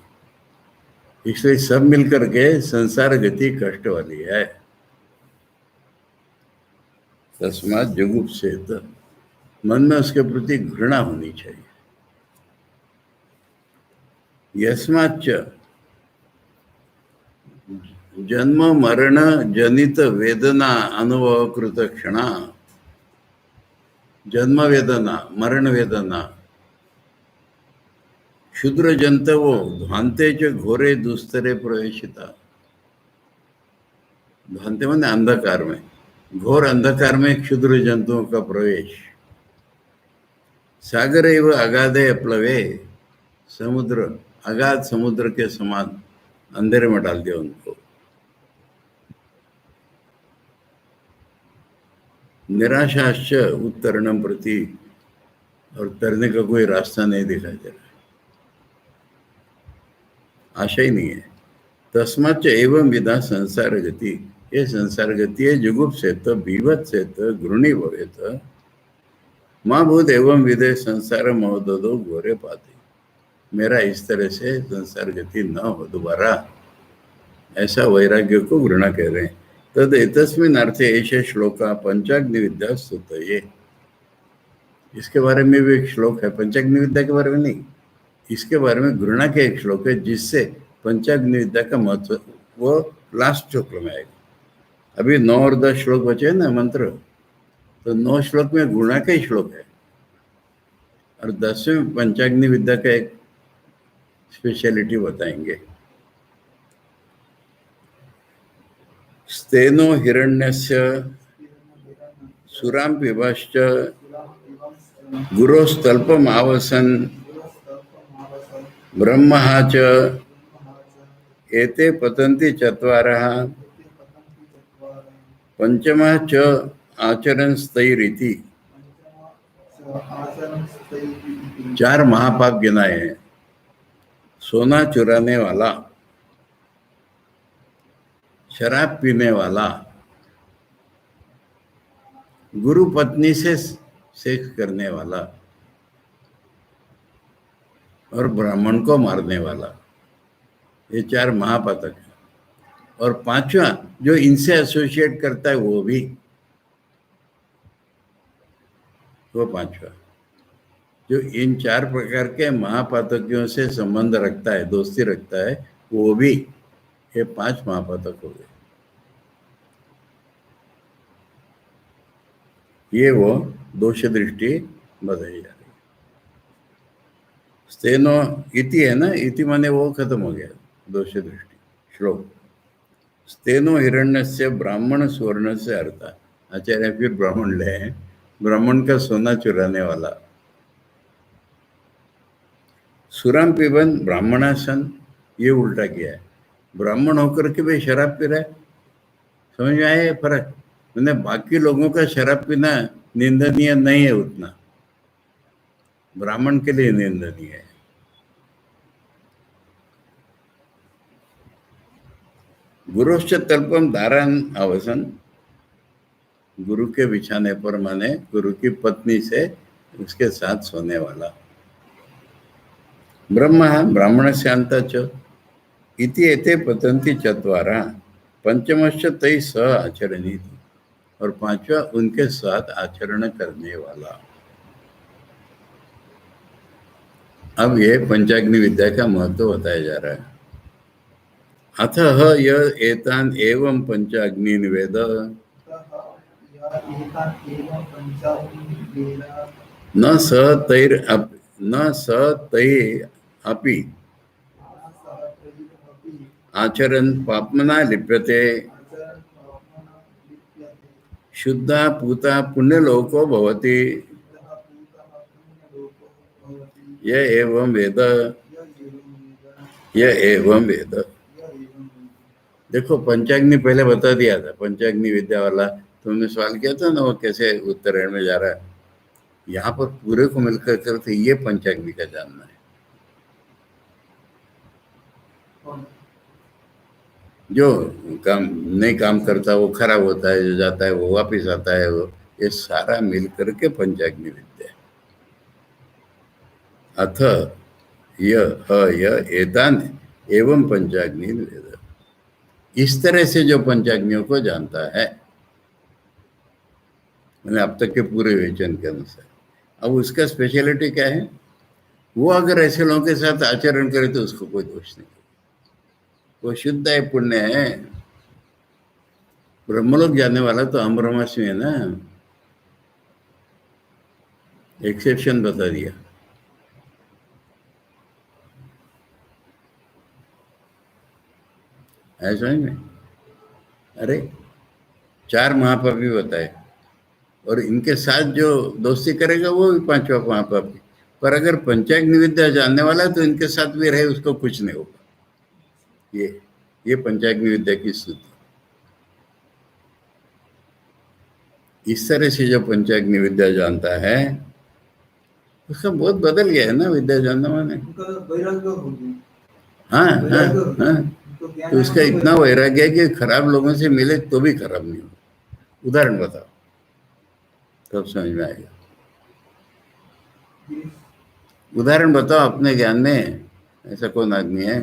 इसलिए सब मिलकर के संसार गति कष्ट वाली है। तस्मात जुगुप्सेत, मन में उसके प्रति घृणा होनी चाहिए। यस्माच्च जन्म मरण जनित वेदना अनुभव कृत क्षणा, जन्म वेदना मरण वेदना क्षुद्र जंतवो ध्वांते च घोरे दुस्तरे प्रवेशिता। ध्वांते माने अंधकार में, घोर अंधकार में क्षुद्र जंतुओं का प्रवेश। सागर एवं अगाधे प्लवे, समुद्र अगाध समुद्र के समान अंधेरे में डाल दिया उनको। निराशाश्च उत्तरणम प्रति, और तरने का कोई रास्ता नहीं दिखाई दे रहा, आशा ही नहीं है। तस्माच्च एवं विधा संसार गति, ये संसार गति है। जुगुप से तो बीभत से तो घृणी भवेत माँ भूत एवं विदे संसार महोदो घोरे पाते। मेरा इस तरह से संसार गति न हो दोबारा, ऐसा वैराग्य को घृणा कह रहे हैं। तद एतस्मिन् अर्थे ऐसे श्लोका पंचाग्नि विद्या स्तुतये, इसके बारे में भी एक श्लोक है, पंचाग्नि विद्या के बारे में नहीं, इसके बारे में घृणा के एक श्लोक है, जिससे पंचाग्नि विद्या का महत्व वो लास्ट श्लोक में आएगा। अभी 9 और 10 श्लोक बचे ना मंत्र, तो 9 श्लोक में घृणा का ही श्लोक है, और 10वें पंचाग्नि विद्या का एक स्पेशलिटी बताएंगे। स्तेनो हिरण्यस्य सुराम पिबश्च गुरोस्तल्पम आवसन ब्रह्महा च एते पतन्ति चत्वारः पंचमः च आचरणस्तैरिति। 4 महापाप गिनाए हैं। सोना चुराने वाला, शराब पीने वाला, गुरु पत्नी से सेक्स करने वाला, और ब्राह्मण को मारने वाला, ये 4 महापातक है। और 5वां जो इनसे एसोसिएट करता है वो भी, वो 5वां जो इन 4 प्रकार के महापातकियों से संबंध रखता है, दोस्ती रखता है, वो भी, ये 5 महापातक हो गए। ये वो दोष दृष्टि बताई जा रही। स्तेनो इति है ना, इति माने वो खत्म हो गया, दोष दृष्टि श्लोक। स्तेनो हिरण्यस्य ब्राह्मण सुवर्ण से अर्थ, आचार्य फिर ब्राह्मण ले हैं, ब्राह्मण का सोना चुराने वाला। सुराम पिबन ब्राह्मणासन, ये उल्टा किया है, ब्राह्मण होकर के भाई शराब पी रहा है। समझ में आया फर्क? मैंने बाकी लोगों का शराब पीना निंदनीय नहीं है उतना, ब्राह्मण के लिए निंदनीय है। गुरुश्च तल्पम दारान अवसन, गुरु के बिछाने पर माने गुरु की पत्नी से उसके साथ सोने वाला। ब्रह्म ब्राह्मण शांत च इति एते पतंती चत्वारा पंचमश्च तै सह आचरणी, और पांचवा उनके साथ आचरण करने वाला। अब ये पंचाग्नि विद्या का महत्व बताया जा रहा है। अतः यह एतान एवं पंचाग्नि वेद न स तैर न स तै अपि आचरन् पाप्मना लिप्यते, शुद्धा पूता पुण्यलोको भवति, यह एवं वेद, यह एवं वेद। देखो पंचाग्नि पहले बता दिया था, पंचाग्नि विद्या वाला तुमने सवाल किया था ना, वो कैसे उत्तरायण में जा रहा है। यहाँ पर पूरे को मिलकर करते ये पंचाग्नि का जानना है। जो काम नहीं काम करता वो खराब होता है, जो जाता है वो वापिस आता है, वो ये सारा मिल करके पंचाग्नि विद्या। अथ यह एतान एवं पंचाग्नि वेद, इस तरह से जो पंचाग्नियों को जानता है, मैंने अब तक के पूरे विवेचन के अनुसार। अब उसका स्पेशलिटी क्या है, वो अगर ऐसे लोगों के साथ आचरण करे तो उसको कोई दोष नहीं, वो शुद्ध है, पुण्य है। ब्रह्मलोक जाने वाला तो हम ब्रह्मास्मि है ना, एक्सेप्शन बता दिया। है समझ में? अरे 4 महापापी बताए, और इनके साथ जो दोस्ती करेगा वो भी 5वां महापापी। पर अगर पंचाग्नि विद्या जानने वाला है तो इनके साथ भी रहे उसको कुछ नहीं होगा। ये पंचाग्नि विद्या की स्तुति। इस तरह से जो पंचाग्नि विद्या जानता है उसका बहुत बदल गया है ना, विद्या जानना माने। हाँ हाँ हाँ, तो उसका इतना वैराग्य है कि खराब लोगों से मिले तो भी खराब नहीं हो। उदाहरण बताओ तब समझ में आएगा। उदाहरण बताओ अपने ज्ञान में, ऐसा कौन आदमी है?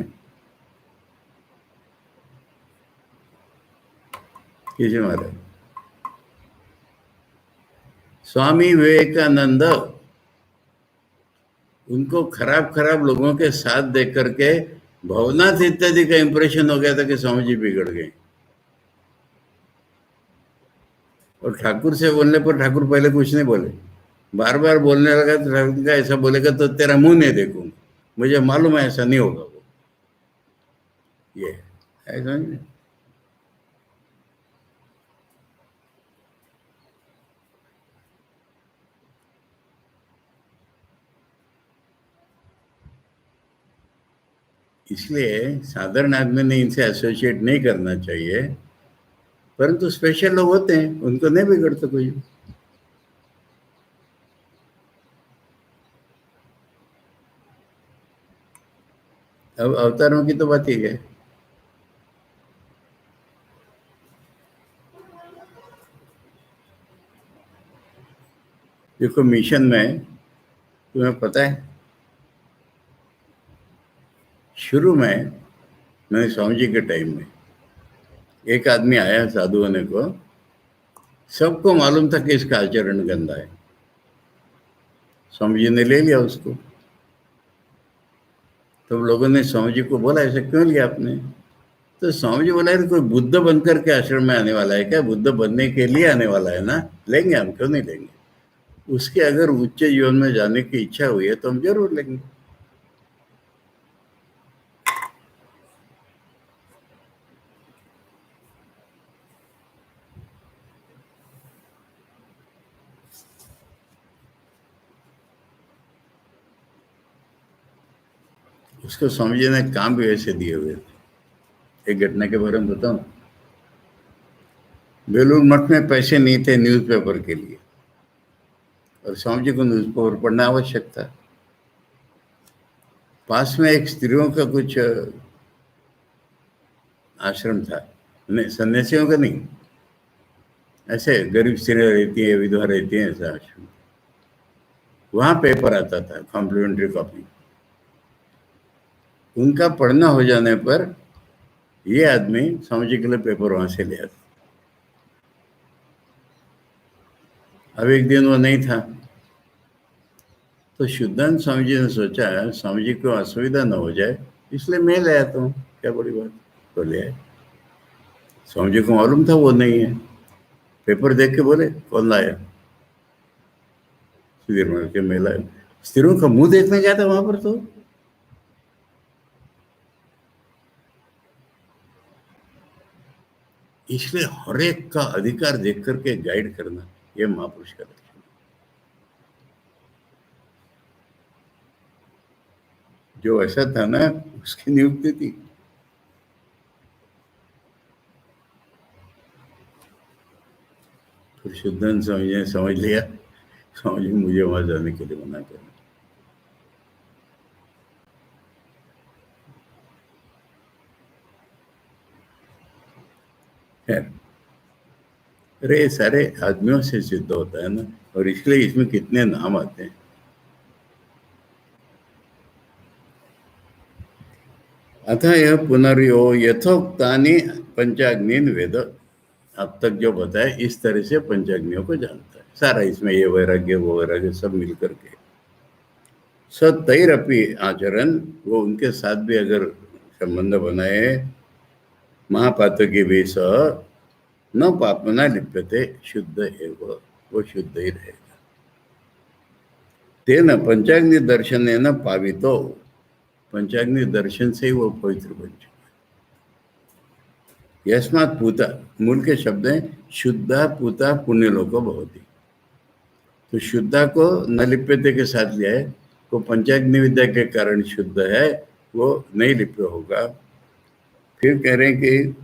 किसी महाराज, स्वामी विवेकानंद, उनको खराब खराब लोगों के साथ देख करके भवनाथ इत्यादि का इंप्रेशन हो गया था कि स्वामी जी बिगड़ गए। और ठाकुर से बोलने पर ठाकुर पहले कुछ नहीं बोले, बार बार बोलने लगा तो ठाकुर का ऐसा बोलेगा तो तेरा मुंह नहीं देखूंगा, मुझे मालूम है ऐसा नहीं होगा। वो ये है समझ में? इसलिए साधारण आदमी ने इनसे एसोसिएट नहीं करना चाहिए, परंतु स्पेशल लोग होते हैं उनको नहीं बिगड़ता कोई। अब अवतारों की तो बात ही है। देखो मिशन में तुम्हें पता है, शुरू में मैंने स्वामी जी के टाइम में एक आदमी आया साधु होने को, सबको मालूम था कि इसका आचरण गंदा है। स्वामी जी ने ले लिया उसको। तो लोगों ने स्वामी जी को बोला ऐसा क्यों लिया आपने? तो स्वामी जी बोला कोई बुद्ध बनकर के आश्रम में आने वाला है क्या? बुद्ध बनने के लिए आने वाला है ना, लेंगे हम, क्यों नहीं लेंगे। उसके अगर उच्च जीवन में जाने की इच्छा हुई है तो हम जरूर लेंगे। उसको स्वामी जी ने काम भी वैसे दिए हुए थे। एक घटना के बारे में बताऊं, बेलूर मठ में पैसे नहीं थे न्यूज़पेपर के लिए, और स्वामी जी को न्यूज़पेपर पढ़ना आवश्यक था। पास में एक स्त्रियों का कुछ आश्रम था, नहीं, सन्यासियों का नहीं, ऐसे गरीब स्त्रियाँ रहती है, विधवा रहती है, ऐसा आश्रम। वहाँ पेपर आता था, कॉम्प्लीमेंट्री कॉपी। उनका पढ़ना हो जाने पर ये आदमी स्वामी जी के लिए पेपर वहाँ से ले आता। अब एक दिन वो नहीं था, तो शुद्धानंद स्वामी जी ने सोचा स्वामी जी को असुविधा न हो जाए, इसलिए मैं ले आता हूँ, क्या बड़ी बात। तो ले आए। स्वामी जी को मालूम था वो नहीं है। पेपर देख के बोले, कौन लाया? सुधीर महाराज के, मैं लाया। स्त्रियों का मुंह देखने गया था वहां पर। तो इसलिए हर एक का अधिकार देख करके गाइड करना, यह महापुरुष का लक्षण। जो ऐसा था ना, उसकी नियुक्ति थी। फिर शुद्धानंद स्वामी जी ने समझ लिया, स्वामी जी मुझे वहां जाने के लिए मना करना। अरे सारे आदमियों से सिद्ध होता है ना, और इसलिए इसमें कितने नाम आते हैं। अतः यह पुनर्यो यथोक्तानि पंचाग्नि वेद, अब तक जो बताया इस तरह से पंचाग्नियों को जानता है सारा। इसमें ये वैराग्य वो वैराग्य सब मिल करके सतैरपि आचरण, वो उनके साथ भी अगर संबंध बनाए, महापातकी भी स न पापना लिप्यते शुद्ध एव, वो शुद्ध ही रहेगा। तेन पंचाग्नि दर्शन न पावितो, पंचाग्नि दर्शन से ही वो पवित्र बन चुका। यस्मात् पूता, मूल के शब्द हैं शुद्धा पूता पुण्यलोको भवति। तो शुद्धा को न लिप्यते के साथ लिया है, वो पंचाग्नि विद्या के कारण शुद्ध है, वो नहीं लिप्य होगा। फिर कह रहे हैं कि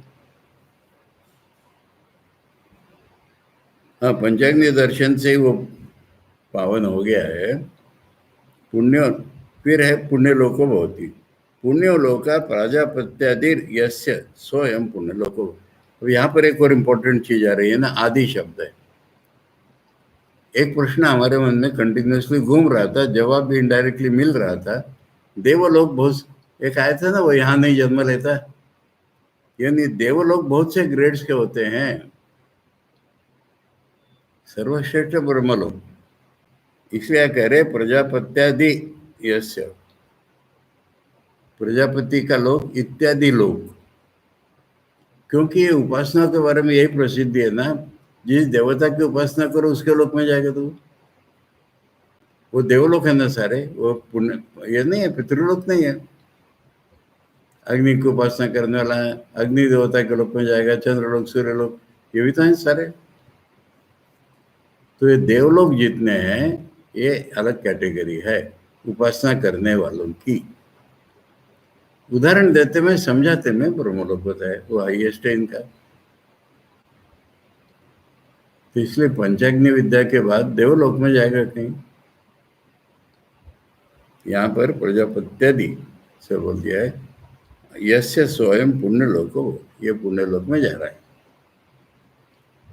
हाँ, पंचाग्नि दर्शन से ही वो पावन हो गया है। पुण्य, फिर है पुण्य लोको भवति, पुण्य लोका प्राजापत्यादिर यस्य स्वयं पुण्य लोको। अब यहाँ पर एक और इम्पोर्टेंट चीज आ रही है ना, आदि शब्द है। एक प्रश्न हमारे मन में कंटिन्यूसली घूम रहा था, जवाब भी इनडायरेक्टली मिल रहा था। देवलोक बहुत, एक आया था ना, वो यहाँ नहीं जन्म लेता, यानी देवलोक बहुत से ग्रेड्स के होते हैं। सर्वश्रेष्ठ ब्रह्मलोक, इसलिए कह रहे प्रजापत्यादि यस्य, प्रजापति का लोक इत्यादि लोक, क्योंकि ये उपासना के बारे में यही प्रसिद्धि है ना, जिस देवता की उपासना करो उसके लोक में जाएगा। तो वो देवलोक है ना सारे, वो पुण्य, ये नहीं है, पितृलोक नहीं है। अग्नि की उपासना करने वाला है, अग्नि देवता के लोक में जाएगा, चंद्रलोक, सूर्यलोक, ये भी तो है सारे। तो ये देवलोक जितने हैं ये अलग कैटेगरी है उपासना करने वालों की। उदाहरण देते में, समझाते में ब्रह्मलोक बताया, वो हाईएस्ट है इनका। तो इसलिए पंचाग्नि विद्या के बाद देवलोक में जाएगा कहीं। यहाँ पर प्रजापत्यादि से बोल दिया है यस्य स्वयं पुण्यलोक हो, ये पुण्यलोक में जा रहा है।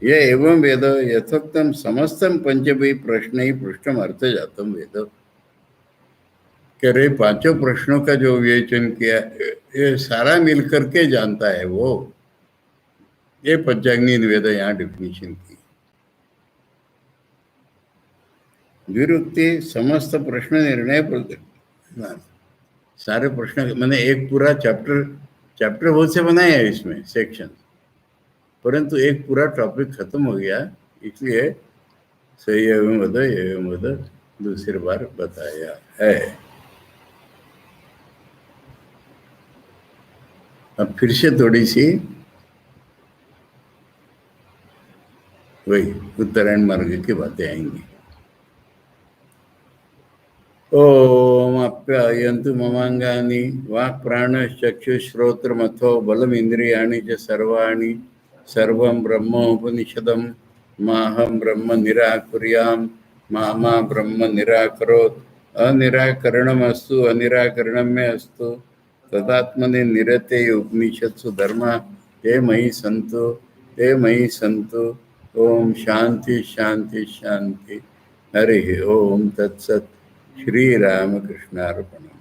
ये एवं वेद यथोक्तम समस्तम पंचभी प्रश्न ही पृष्ठम अर्थ जातम वेद, कह रहे पांचों प्रश्नों का जो विवेचन किया ये सारा मिलकर के जानता है वो, ये पंचाग्नि वेद यहाँ डिफिनीशन की। द्विरुक्ति समस्त प्रश्न निर्णय, सारे प्रश्न, मैंने एक पूरा चैप्टर बहुत से बनाए हैं इसमें सेक्शन, परंतु एक पूरा टॉपिक खत्म हो गया, इसलिए सही एवं वद दूसरी बार बताया है। अब फिर से थोड़ी सी वही उत्तरायण मार्ग की बातें आएंगी। ओम आप्यायन्तु ममांगानि वाक् प्राणश्चक्षुश्रोत्रमथो बलमिन्द्रियाणि च सर्वाणि सर्वं ब्रह्मोपनिषदं माहं ब्रह्म निराकुर्यां मा ब्रह्म निराकरोत्। अनिराकरणमस्तु अनिराकरणं मे अस्तु तदात्मनि निरते उपनिषत्सु धर्मा ते मयि सन्तु। ओम शांति शांति शांति। हरि ओम तत्सत। श्री रामकृष्णार्पणम्।